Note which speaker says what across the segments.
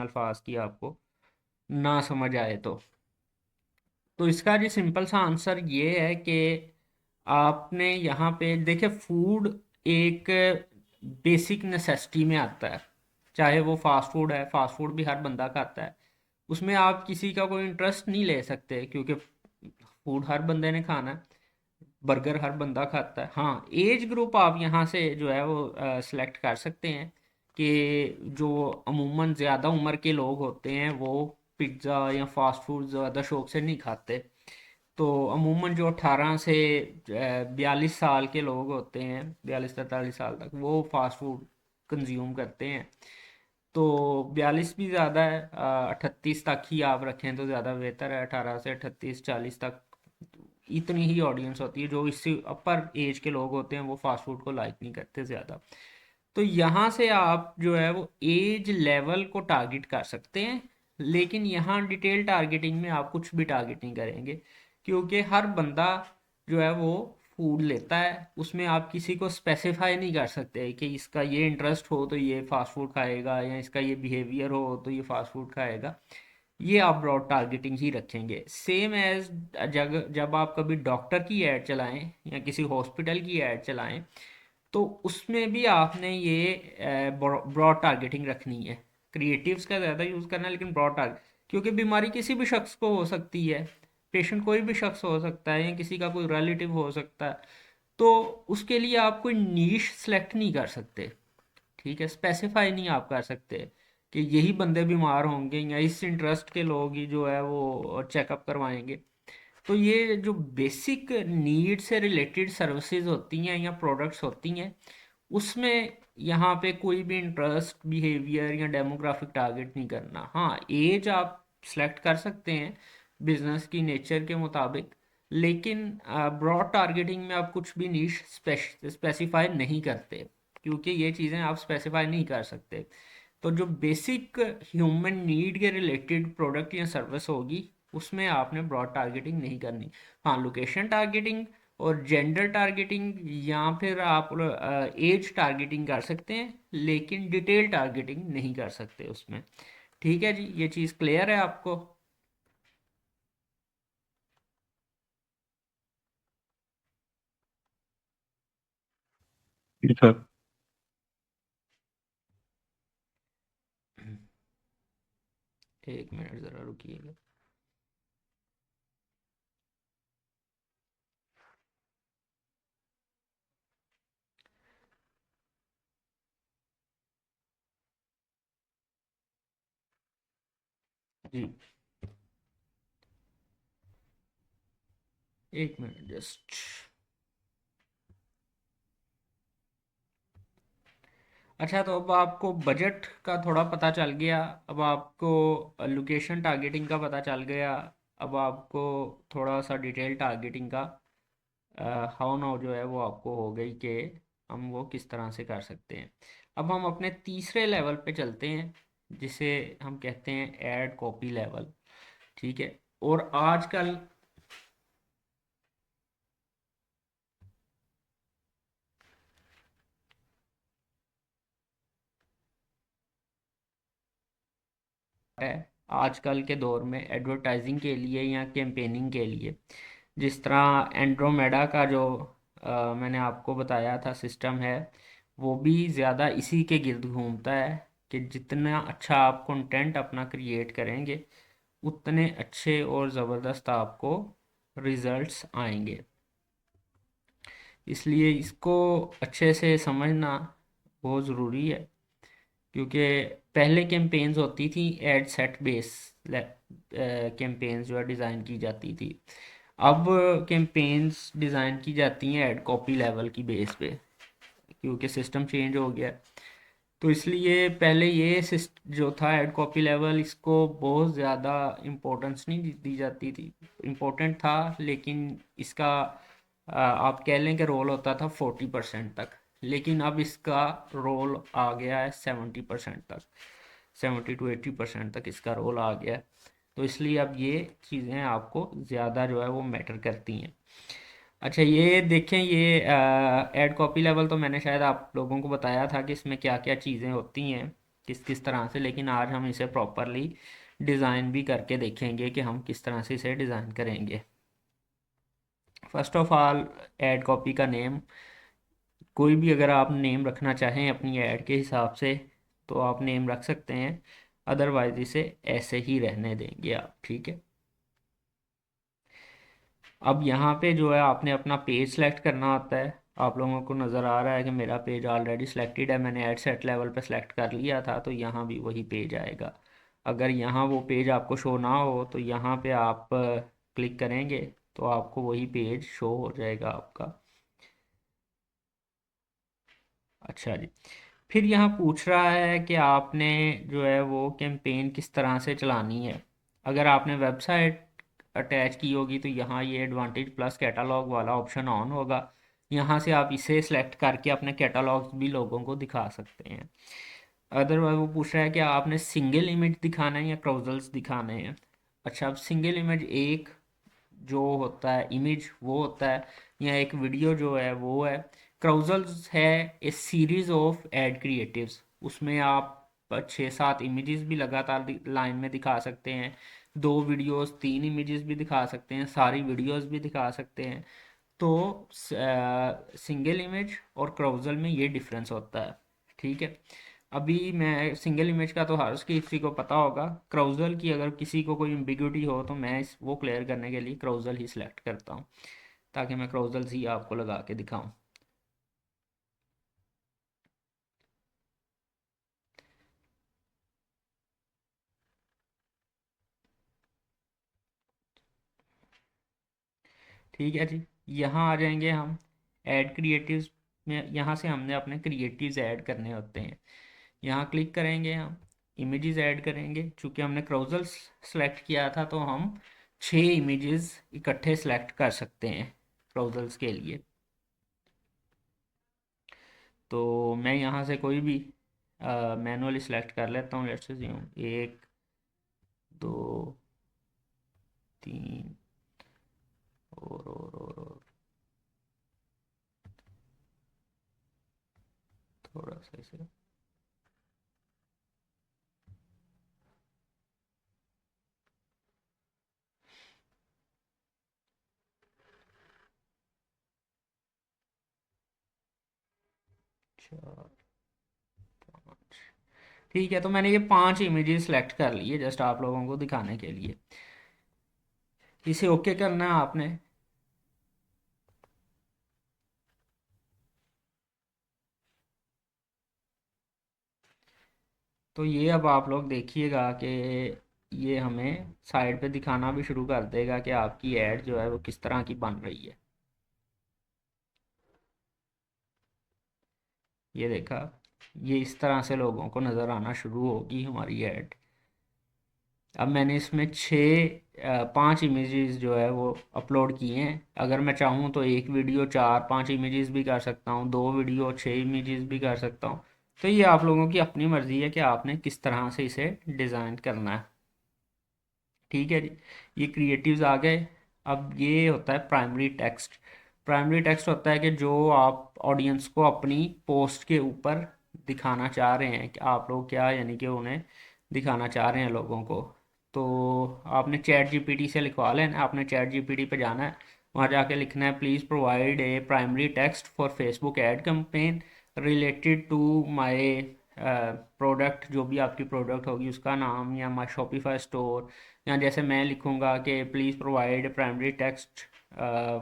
Speaker 1: अल्फाज की आपको ना समझ आए तो इसका जी सिंपल सा आंसर ये है कि आपने यहाँ पे देखिए, फूड एक बेसिक नेसेसिटी में आता है। चाहे वो फास्ट फूड है, फास्ट फूड भी हर बंदा खाता है। उसमें आप किसी का कोई इंटरेस्ट नहीं ले सकते, क्योंकि फूड हर बंदे ने खाना है। बर्गर हर बंदा खाता है। हाँ, एज ग्रुप आप यहाँ से जो है वो सिलेक्ट कर सकते हैं कि जो अमूमन ज़्यादा उम्र के लोग होते हैं वो पिज़्ज़ा या फास्ट फूड ज़्यादा शौक से नहीं खाते। तो अमूमन जो 18 से 42 साल के लोग होते हैं, 42 43 साल तक, वो फास्ट फूड कंज्यूम करते हैं। तो 42 भी ज़्यादा है, 38 तक ही आप रखें तो ज़्यादा बेहतर है। 18 से 38 40 तक इतनी ही ऑडियंस होती है। जो इससे अपर एज के लोग होते हैं वो फास्ट फूड को लाइक नहीं करते ज़्यादा। तो यहाँ से आप जो है वो एज लेवल को टारगेट कर सकते हैं। लेकिन यहाँ डिटेल टारगेटिंग में आप कुछ भी टारगेट नहीं करेंगे, क्योंकि हर बंदा जो है वो फूड लेता है। उसमें आप किसी को स्पेसिफाई नहीं कर सकते कि इसका ये इंटरेस्ट हो तो ये फास्ट फूड खाएगा, या इसका ये बिहेवियर हो तो ये फास्ट फूड खाएगा। ये आप ब्रॉड टारगेटिंग ही रखेंगे। सेम एज जब जब आप कभी डॉक्टर की ऐड चलाएं या किसी हॉस्पिटल की ऐड चलाएं, तो उसमें भी आपने ये ब्रॉड टारगेटिंग रखनी है। क्रिएटिव्स का ज़्यादा यूज़ करना है, लेकिन ब्रॉड टारगेट, क्योंकि बीमारी किसी भी शख्स को हो सकती है। पेशेंट कोई भी शख्स हो सकता है या किसी का कोई रिलेटिव हो सकता है। तो उसके लिए आप कोई नीश सेलेक्ट नहीं कर सकते। ठीक है, स्पेसिफाई नहीं आप कर सकते कि यही बंदे बीमार होंगे या इस इंटरेस्ट के लोग ही जो है वो चेकअप करवाएंगे। तो ये जो बेसिक नीड से रिलेटेड सर्विसेज होती हैं या प्रोडक्ट्स होती हैं, उसमें यहाँ पे कोई भी इंटरेस्ट, बिहेवियर या डेमोग्राफिक टारगेट नहीं करना। हाँ, एज आप सेलेक्ट कर सकते हैं बिजनेस की नेचर के मुताबिक, लेकिन ब्रॉड टारगेटिंग में आप कुछ भी नीश स्पेसिफाई नहीं करते, क्योंकि ये चीज़ें आप स्पेसिफाई नहीं कर सकते। तो जो बेसिक ह्यूमन नीड के रिलेटेड प्रोडक्ट या सर्विस होगी, उसमें आपने ब्रॉड टारगेटिंग नहीं करनी। हाँ, लोकेशन टारगेटिंग और जेंडर टारगेटिंग या फिर आप एज टारगेटिंग कर सकते हैं, लेकिन डिटेल टारगेटिंग नहीं कर सकते उसमें। ठीक है जी, ये चीज़ क्लियर है आपको?
Speaker 2: जी सर।
Speaker 1: एक मिनट ज़रा रुकिएगा। जी, एक मिनट जस्ट। अच्छा, तो अब आपको बजट का थोड़ा पता चल गया। अब आपको लोकेशन टारगेटिंग का पता चल गया। अब आपको थोड़ा सा डिटेल टारगेटिंग का हाउ नाउ जो है वो आपको हो गई कि हम वो किस तरह से कर सकते हैं। अब हम अपने तीसरे लेवल पे चलते हैं, जिसे हम कहते हैं ऐड कॉपी लेवल। ठीक है। और आजकल है, आजकल के दौर में एडवर्टाइजिंग के लिए या कैंपेनिंग के लिए, जिस तरह एंड्रोमेडा का जो मैंने आपको बताया था सिस्टम है, वो भी ज़्यादा इसी के गिर्द घूमता है कि जितना अच्छा आप कंटेंट अपना क्रिएट करेंगे, उतने अच्छे और ज़बरदस्त आपको रिजल्ट्स आएंगे। इसलिए इसको अच्छे से समझना बहुत ज़रूरी है, क्योंकि पहले कैंपेन्स होती थी एड सेट बेस कैंपेन्स जो है डिज़ाइन की जाती थी। अब कैंपेन्स डिज़ाइन की जाती हैं एड कॉपी लेवल की बेस पे, क्योंकि सिस्टम चेंज हो गया। तो इसलिए पहले ये जो था एड कॉपी लेवल, इसको बहुत ज़्यादा इम्पोर्टेंस नहीं दी जाती थी। इम्पोर्टेंट था, लेकिन इसका आप कह लें कि रोल होता था 40% तक। लेकिन अब इसका रोल आ गया है 70% तक। 70 to 80% तक इसका रोल आ गया है। तो इसलिए अब ये चीज़ें आपको ज़्यादा जो है वो मैटर करती हैं। अच्छा, ये देखें, ये ऐड कॉपी लेवल तो मैंने शायद आप लोगों को बताया था कि इसमें क्या क्या चीज़ें होती हैं किस किस तरह से, लेकिन आज हम इसे प्रॉपरली डिज़ाइन भी करके देखेंगे कि हम किस तरह से इसे डिज़ाइन करेंगे। First of all, add copy का नेम, कोई भी अगर आप नेम रखना चाहें अपनी ऐड के हिसाब से तो आप नेम रख सकते हैं, अदरवाइज इसे ऐसे ही रहने देंगे आप, ठीक है। अब यहाँ पे जो है आपने अपना पेज सेलेक्ट करना होता है। आप लोगों को नज़र आ रहा है कि मेरा पेज ऑलरेडी सिलेक्टेड है, मैंने ऐड सेट लेवल पे सेलेक्ट कर लिया था, तो यहाँ भी वही पेज आएगा। अगर यहाँ वो पेज आपको शो ना हो तो यहाँ पे आप क्लिक करेंगे तो आपको वही पेज शो हो जाएगा आपका। अच्छा जी, फिर यहाँ पूछ रहा है कि आपने जो है वो कैंपेन किस तरह से चलानी है। अगर आपने वेबसाइट अटैच की होगी तो यहाँ ये एडवांटेज प्लस कैटलॉग वाला ऑप्शन ऑन होगा। यहाँ से आप इसे सेलेक्ट करके अपने कैटलॉग्स भी लोगों को दिखा सकते हैं। अदरवाइज वो पूछ रहा है कि आपने सिंगल इमेज दिखाना है या क्राउजल्स दिखाने हैं। अच्छा, अब सिंगल इमेज एक जो होता है इमेज वो होता है, या एक वीडियो जो है वो है। क्राउजल्स है ए सीरीज ऑफ एड क्रिएटिव्स, उसमें आप 6-7 इमेजेस भी लगातार लाइन में दिखा सकते हैं, 2 वीडियोस 3 इमेजेस भी दिखा सकते हैं, सारी वीडियोस भी दिखा सकते हैं। तो सिंगल इमेज और क्राउजल में ये डिफरेंस होता है, ठीक है। अभी मैं सिंगल इमेज का तो हर किसी को पता होगा, क्राउजल की अगर किसी को कोई एम्बिग्युइटी हो तो मैं इस वो क्लियर करने के लिए क्राउजल ही सिलेक्ट करता हूँ, ताकि मैं क्राउजल्स ही आपको लगा के दिखाऊं। ठीक है जी, यहाँ आ जाएंगे हम ऐड क्रिएटिव्स में। यहाँ से हमने अपने क्रिएटिव्स ऐड करने होते हैं। यहाँ क्लिक करेंगे, हम इमेजेस ऐड करेंगे। चूँकि हमने क्राउजल सेलेक्ट किया था तो हम 6 इमेजेस इकट्ठे सेलेक्ट कर सकते हैं क्राउजल्स के लिए। तो मैं यहाँ से कोई भी मैनुअली सेलेक्ट कर लेता हूँ। लेट्स अज्यूम 1 2 3 और थोड़ा सा इसे, चार 5, ठीक है। तो मैंने ये 5 इमेजेस सेलेक्ट कर लिए जस्ट आप लोगों को दिखाने के लिए। इसे ओके करना है आपने। तो ये अब आप लोग देखिएगा कि ये हमें साइड पे दिखाना भी शुरू कर देगा कि आपकी ऐड जो है वो किस तरह की बन रही है। ये देखा, ये इस तरह से लोगों को नज़र आना शुरू होगी हमारी ऐड। अब मैंने इसमें 5 इमेजेस जो है वो अपलोड किए हैं। अगर मैं चाहूँ तो एक वीडियो 4-5 इमेजेस भी कर सकता हूँ, 2 वीडियो 6 इमेजेस भी कर सकता हूँ। तो ये आप लोगों की अपनी मर्ज़ी है कि आपने किस तरह से इसे डिज़ाइन करना है, ठीक है जी। ये क्रिएटिव्स आ गए। अब ये होता है प्राइमरी टेक्स्ट। प्राइमरी टेक्स्ट होता है कि जो आप ऑडियंस को अपनी पोस्ट के ऊपर दिखाना चाह रहे हैं कि आप लोग क्या, यानी कि उन्हें दिखाना चाह रहे हैं लोगों को। तो आपने चैट जीपीटी से लिखवा लेना, आपने चैट जीपीटी पे जाना है, वहाँ जाके लिखना है please provide a primary text for Facebook ad campaign related to my product, जो भी आपकी प्रोडक्ट होगी उसका नाम, या माई शॉपिफाई स्टोर, या जैसे मैं लिखूंगा कि please provide primary text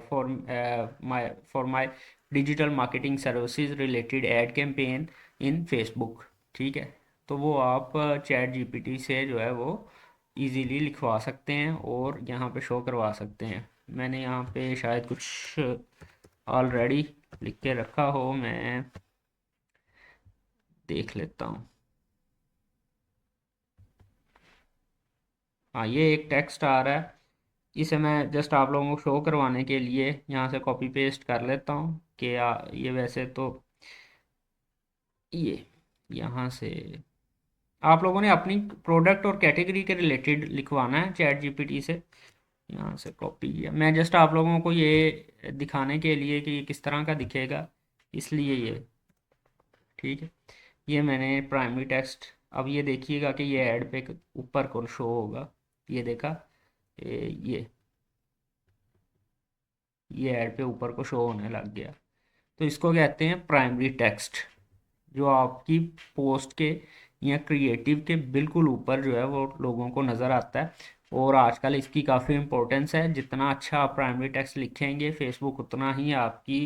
Speaker 1: for my digital marketing services related ad campaign in Facebook, ठीक है। तो वो आप चैट जीपीटी से जो है वो इजीली लिखवा सकते हैं और यहाँ पे शो करवा सकते हैं। मैंने यहाँ पे शायद कुछ ऑलरेडी लिख के रखा हो, मैं देख लेता हूँ। हाँ, ये एक टेक्स्ट आ रहा है, इसे मैं जस्ट आप लोगों को शो करवाने के लिए यहाँ से कॉपी पेस्ट कर लेता हूँ कि ये वैसे तो ये यहाँ से आप लोगों ने अपनी प्रोडक्ट और कैटेगरी के रिलेटेड लिखवाना है चैट जीपीटी से। यहाँ से कॉपी किया, मैं जस्ट आप लोगों को ये दिखाने के लिए कि ये किस तरह का दिखेगा, इसलिए ये, ठीक है। ये मैंने प्राइमरी टेक्स्ट अब ये देखिएगा कि ये ऐड पे ऊपर को शो होगा। ये देखा, ये ये ऐड पे ऊपर को शो होने लग गया। तो इसको कहते हैं प्राइमरी टेक्स्ट, जो आपकी पोस्ट के या क्रिएटिव के बिल्कुल ऊपर जो है वो लोगों को नज़र आता है। और आजकल इसकी काफ़ी इम्पोर्टेंस है। जितना अच्छा आप प्राइमरी टेक्स्ट लिखेंगे, फेसबुक उतना ही आपकी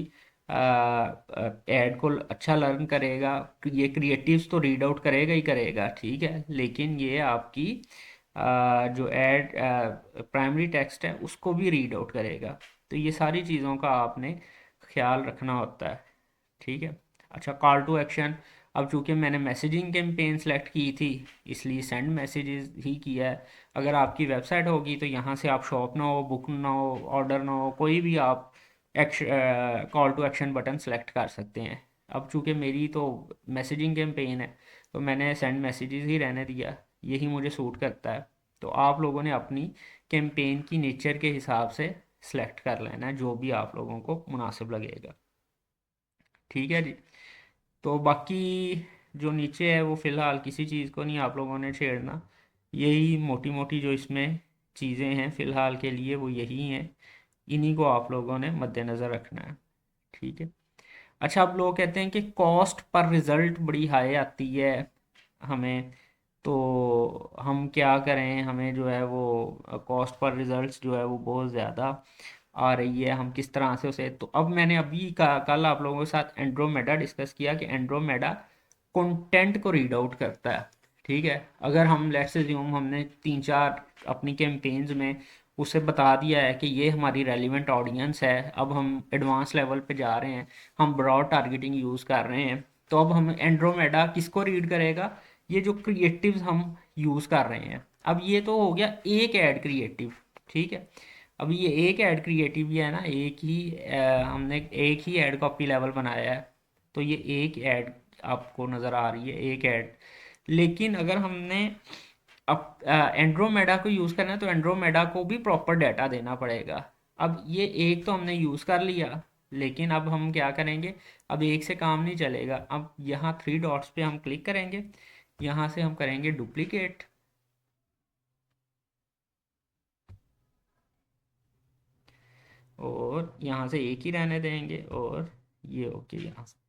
Speaker 1: एड को अच्छा लर्न करेगा। ये क्रिएटिव्स तो रीड आउट करेगा ही करेगा, ठीक है, लेकिन ये आपकी जो एड प्राइमरी टेक्स्ट है उसको भी रीड आउट करेगा। तो ये सारी चीज़ों का आपने ख्याल रखना होता है, ठीक है। अच्छा, कॉल टू एक्शन। अब चूंकि मैंने मैसेजिंग कैंपेन सेलेक्ट की थी, इसलिए सेंड मैसेजेस ही किया है। अगर आपकी वेबसाइट होगी तो यहाँ से आप शॉप ना हो, बुक ना हो, ऑर्डर ना हो, कोई भी आप call to action button select कर सकते हैं। अब चूंकि मेरी तो मैसेजिंग कैंपेन है, तो मैंने सेंड मैसेजेस ही रहने दिया, यही मुझे सूट करता है। तो आप लोगों ने अपनी कैंपेन की नेचर के हिसाब से सेलेक्ट कर लेना है जो भी आप लोगों को मुनासिब लगेगा, ठीक है जी। तो बाकी जो नीचे है वो फ़िलहाल किसी चीज़ को नहीं आप लोगों ने छेड़ना। यही मोटी मोटी जो इसमें चीज़ें हैं फ़िलहाल के लिए वो यही हैं। इन्हीं को आप लोगों ने मद्देनज़र रखना है, ठीक है। अच्छा, अब लोग कहते हैं कि कॉस्ट पर रिज़ल्ट बड़ी हाई आती है हमें, तो हम क्या करें, हमें जो है वो कॉस्ट पर रिज़ल्ट्स जो है वो बहुत ज़्यादा आ रही है, हम किस तरह से उसे। तो अब मैंने अभी का कल आप लोगों के साथ एंड्रोमेडा डिस्कस किया कि एंड्रोमेडा कंटेंट को रीड आउट करता है, ठीक है। अगर हम लेट्स अज्यूम हमने 3-4 अपनी कैंपेन्स में उसे बता दिया है कि ये हमारी रेलिवेंट ऑडियंस है, अब हम एडवांस लेवल पे जा रहे हैं, हम ब्रॉड टारगेटिंग यूज़ कर रहे हैं, तो अब हम एंड्रोमेडा किसको रीड करेगा, ये जो क्रिएटिव्स हम यूज़ कर रहे हैं। अब ये तो हो गया एक ऐड क्रिएटिव, ठीक है। अब ये एक ऐड क्रिएटिव ही है ना, एक ही हमने एक ही ऐड कॉपी लेवल बनाया है, तो ये एक ऐड आपको नज़र आ रही है, एक ऐड। लेकिन अगर हमने अब एंड्रोमेडा को यूज़ करना है तो एंड्रोमेडा को भी प्रॉपर डाटा देना पड़ेगा। अब ये एक तो हमने यूज़ कर लिया, लेकिन अब हम क्या करेंगे, अब एक से काम नहीं चलेगा। अब यहाँ 3 डॉट्स पे हम क्लिक करेंगे, यहाँ से हम करेंगे डुप्लीकेट, और यहाँ से एक ही रहने देंगे, और ये ओके यहाँ से।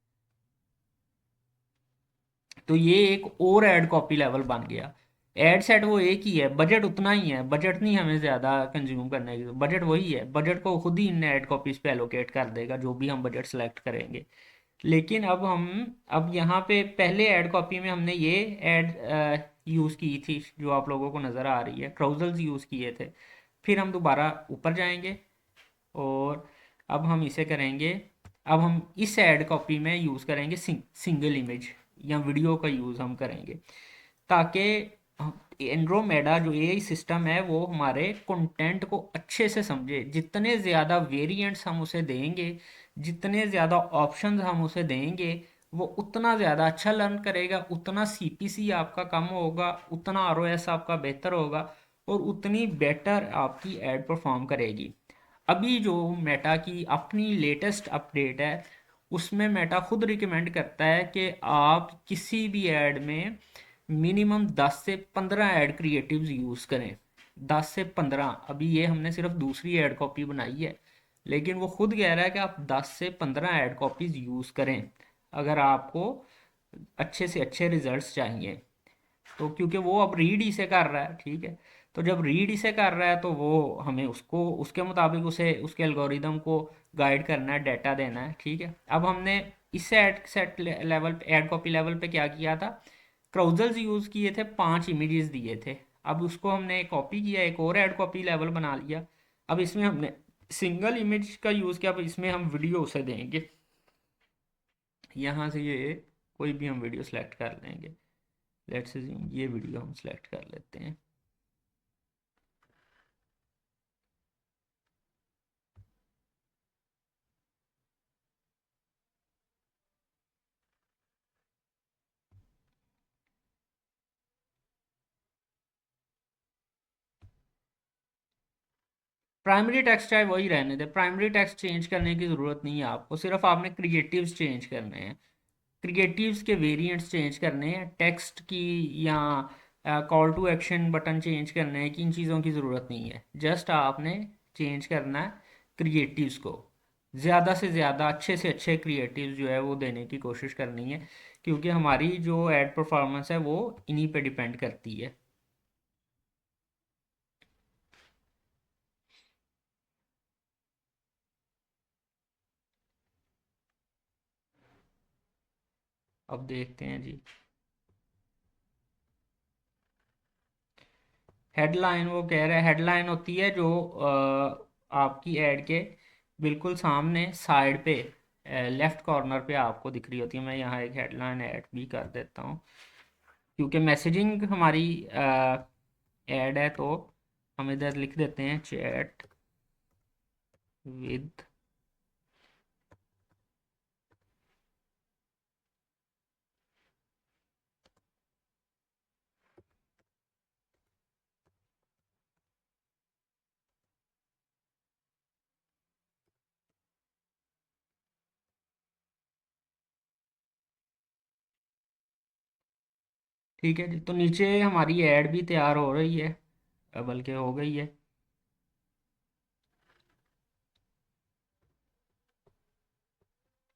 Speaker 1: तो ये एक और ऐड कॉपी लेवल बन गया। ऐड सेट वो एक ही है, बजट उतना ही है, बजट नहीं हमें ज़्यादा कंज्यूम करने की, बजट वही है, बजट को खुद ही इन ऐड कॉपीज़ पे एलोकेट कर देगा जो भी हम बजट सेलेक्ट करेंगे। लेकिन अब यहाँ पे पहले ऐड कॉपी में हमने ये ऐड यूज़ की थी जो आप लोगों को नज़र आ रही है, क्राउजल्स यूज़ किए थे। फिर हम दोबारा ऊपर जाएंगे, और अब हम इसे करेंगे, अब हम इस ऐड कॉपी में यूज़ करेंगे सिंगल इमेज या वीडियो का यूज़ हम करेंगे, ताकि एंड्रोमेडा जो एआई सिस्टम है वो हमारे कंटेंट को अच्छे से समझे। जितने ज़्यादा वेरिएंट्स हम उसे देंगे, जितने ज़्यादा ऑप्शंस हम उसे देंगे, वो उतना ज़्यादा अच्छा लर्न करेगा, उतना सीपीसी आपका कम होगा, उतना आरओएस आपका बेहतर होगा, और उतनी बेटर आपकी एड परफॉर्म करेगी। अभी जो मेटा की अपनी लेटेस्ट अपडेट है, उसमें मेटा खुद रिकमेंड करता है कि आप किसी भी ऐड में मिनिमम 10 से 15 ऐड क्रिएटिव्स यूज़ करें। 10 से 15, अभी ये हमने सिर्फ दूसरी ऐड कॉपी बनाई है, लेकिन वो खुद कह रहा है कि आप 10 से 15 ऐड कॉपीज़ यूज़ करें अगर आपको अच्छे से अच्छे रिजल्ट्स चाहिए। तो क्योंकि वो अब रीड इसे कर रहा है, ठीक है, तो जब रीड इसे कर रहा है तो वो हमें उसको उसके मुताबिक उसे उसके एल्गोरिदम को गाइड करना है, डाटा देना है, ठीक है। अब हमने इस ऐड सेट लेवल पे, ऐड कॉपी लेवल पे क्या किया था, क्राउजल्स यूज़ किए थे, 5 इमेजेस दिए थे। अब उसको हमने कॉपी किया, एक और ऐड कॉपी लेवल बना लिया। अब इसमें हमने सिंगल इमेज का यूज़ किया, अब इसमें हम वीडियो उसे देंगे। यहाँ से ये कोई भी हम वीडियो सेलेक्ट कर लेंगे, लेट्स अज्यूम ये वीडियो हम सेलेक्ट कर लेते हैं। प्राइमरी टेक्स्ट चाहे वही रहने दे, प्राइमरी टेक्स्ट चेंज करने की ज़रूरत नहीं है आपको, सिर्फ आपने क्रिएटिव्स चेंज करने हैं। क्रिएटिव्स के वेरिएंट्स चेंज करने हैं, टेक्स्ट की या call to action button change करने हैं, कि इन चीज़ों की ज़रूरत नहीं है। जस्ट आपने चेंज करना है क्रिएटिव्स को, ज़्यादा से ज़्यादा अच्छे से अच्छे क्रिएटिव्स जो है वो देने की कोशिश करनी है, क्योंकि हमारी जो एड परफॉर्मेंस है वो इन्हीं पे डिपेंड करती है। अब देखते हैं जी। हेडलाइन वो कह रहा है, हेडलाइन होती है जो आपकी ऐड के बिल्कुल सामने साइड पे लेफ्ट कॉर्नर पे आपको दिख रही होती है। मैं यहाँ एक हेडलाइन ऐड भी कर देता हूँ, क्योंकि मैसेजिंग हमारी ऐड है, तो हम इधर लिख देते हैं चैट विद। ठीक है जी, तो नीचे हमारी ऐड भी तैयार हो रही है, बल्कि हो गई है।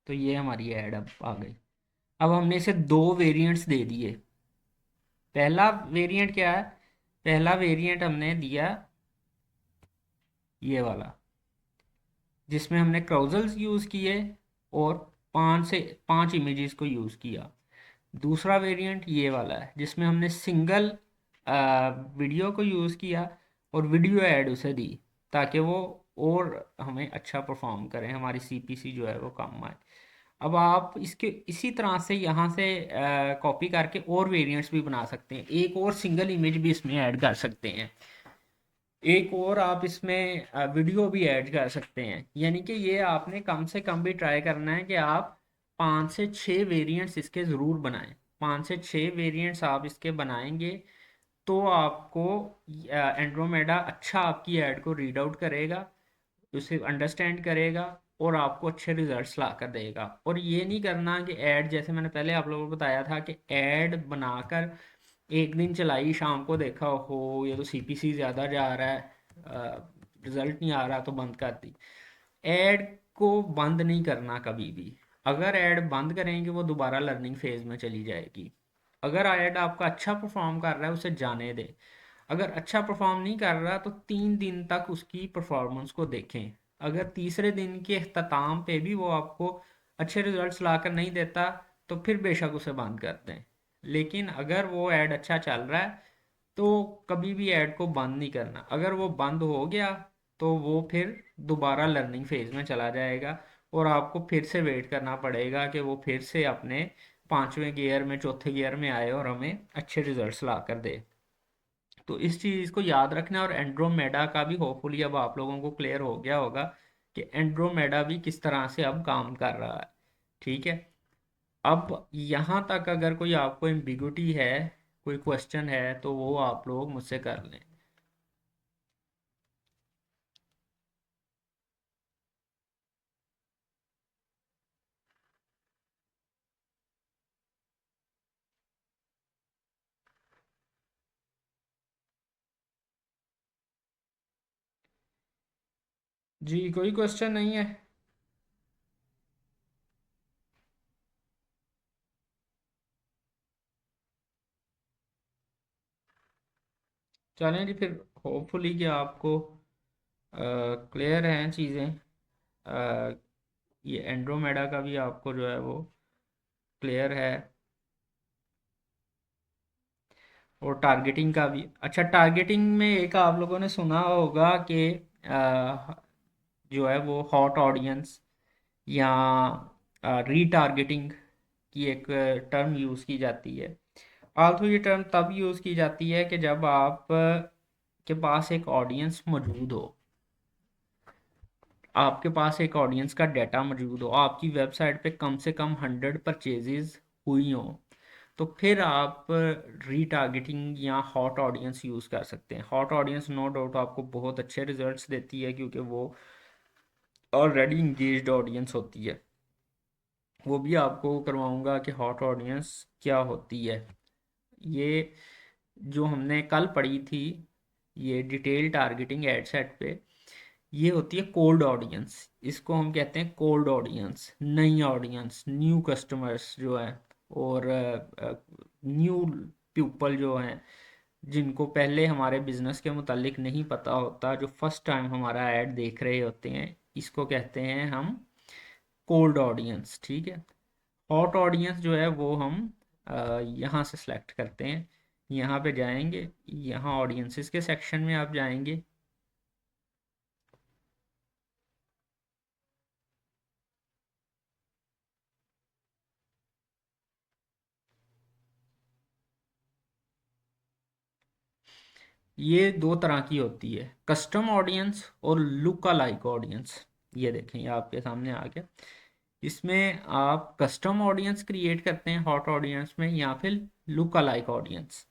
Speaker 1: तो ये हमारी ऐड अब आ गई। अब हमने इसे दो वेरिएंट्स दे दिए। पहला वेरिएंट क्या है? पहला वेरिएंट हमने दिया ये वाला, जिसमें हमने क्राउजल्स यूज़ किए और 5 इमेजेस को यूज़ किया। दूसरा वेरिएंट ये वाला है, जिसमें हमने सिंगल वीडियो को यूज़ किया और वीडियो ऐड उसे दी, ताकि वो और हमें अच्छा परफॉर्म करें, हमारी सीपीसी जो है वो कम आए। अब आप इसके इसी तरह से यहाँ से कॉपी करके और वेरिएंट्स भी बना सकते हैं, एक और सिंगल इमेज भी इसमें ऐड कर सकते हैं, एक और आप इसमें वीडियो भी ऐड कर सकते हैं। यानी कि ये आपने कम से कम भी ट्राई करना है कि आप 5 से 6 वेरिएंट्स इसके ज़रूर बनाएं। 5 से 6 वेरिएंट्स आप इसके बनाएंगे तो आपको एंड्रोमेडा अच्छा आपकी ऐड को रीड आउट करेगा, उसे अंडरस्टैंड करेगा और आपको अच्छे रिजल्ट्स ला कर देगा। और ये नहीं करना कि ऐड, जैसे मैंने पहले आप लोगों को बताया था, कि ऐड बनाकर एक दिन चलाई, शाम को देखा हो ये तो सीपीसी ज़्यादा जा रहा है, रिजल्ट नहीं आ रहा, तो बंद कर दी। ऐड को बंद नहीं करना कभी भी। अगर ऐड बंद करेंगे वो दोबारा लर्निंग फेज में चली जाएगी। अगर ऐड आपका अच्छा परफॉर्म कर रहा है उसे जाने दें। अगर अच्छा परफॉर्म नहीं कर रहा तो 3 दिन तक उसकी परफॉर्मेंस को देखें। अगर तीसरे दिन के अख्ताम पे भी वो आपको अच्छे रिजल्ट्स लाकर नहीं देता तो फिर बेशक उसे बंद कर दें। लेकिन अगर वो ऐड अच्छा चल रहा है तो कभी भी ऐड को बंद नहीं करना। अगर वो बंद हो गया तो वो फिर दोबारा लर्निंग फेज में चला जाएगा और आपको फिर से वेट करना पड़ेगा कि वो फिर से अपने 5वें गियर में, चौथे गियर में आए और हमें अच्छे रिजल्ट्स ला कर दे। तो इस चीज़ को याद रखना। और एंड्रोमेडा का भी होपफुली अब आप लोगों को क्लियर हो गया होगा कि एंड्रोमेडा भी किस तरह से अब काम कर रहा है। ठीक है। अब यहाँ तक अगर कोई आपको एम्बिगुइटी है, कोई क्वेश्चन है, तो वो आप लोग मुझसे कर लें। जी कोई क्वेश्चन नहीं है? चलें जी फिर, होपफुली कि आपको क्लियर हैं चीज़ें। ये एंड्रोमेडा का भी आपको जो है वो क्लियर है, और टारगेटिंग का भी। अच्छा, टारगेटिंग में एक आप लोगों ने सुना होगा कि जो है वो हॉट ऑडियंस या रीटारगेटिंग की एक टर्म यूज़ की जाती है। आल्सो ये टर्म तब यूज़ की जाती है कि जब आप के पास एक ऑडियंस मौजूद हो, आपके पास एक ऑडियंस का डाटा मौजूद हो, आपकी वेबसाइट पे कम से कम 100 परचेजेस हुई हो, तो फिर आप रीटारगेटिंग या हॉट ऑडियंस यूज़ कर सकते हैं। हॉट ऑडियंस नो डाउट आपको बहुत अच्छे रिजल्ट्स देती है, क्योंकि वो ऑलरेडी इंगेज्ड ऑडियंस होती है। वो भी आपको करवाऊंगा कि हॉट ऑडियंस क्या होती है। ये जो हमने कल पढ़ी थी, ये डिटेल टारगेटिंग एड सेट पे, ये होती है कोल्ड ऑडियंस। इसको हम कहते हैं कोल्ड ऑडियंस, नई ऑडियंस, न्यू कस्टमर्स जो है, और न्यू पीपल जो हैं, जिनको पहले हमारे बिजनेस के मुतालिक नहीं पता होता, जो फर्स्ट टाइम हमारा ऐड देख रहे होते हैं, इसको कहते हैं हम कोल्ड ऑडियंस। ठीक है। हॉट ऑडियंस जो है वो हम यहाँ से सिलेक्ट करते हैं। यहाँ पे जाएंगे, यहाँ ऑडियंसेस के सेक्शन में आप जाएंगे। ये दो तरह की होती है, कस्टम ऑडियंस और लुक अलाइक ऑडियंस। ये देखें, ये आपके सामने आ गया। इसमें आप कस्टम ऑडियंस क्रिएट करते हैं हॉट ऑडियंस में, या फिर लुक अलाइक ऑडियंस।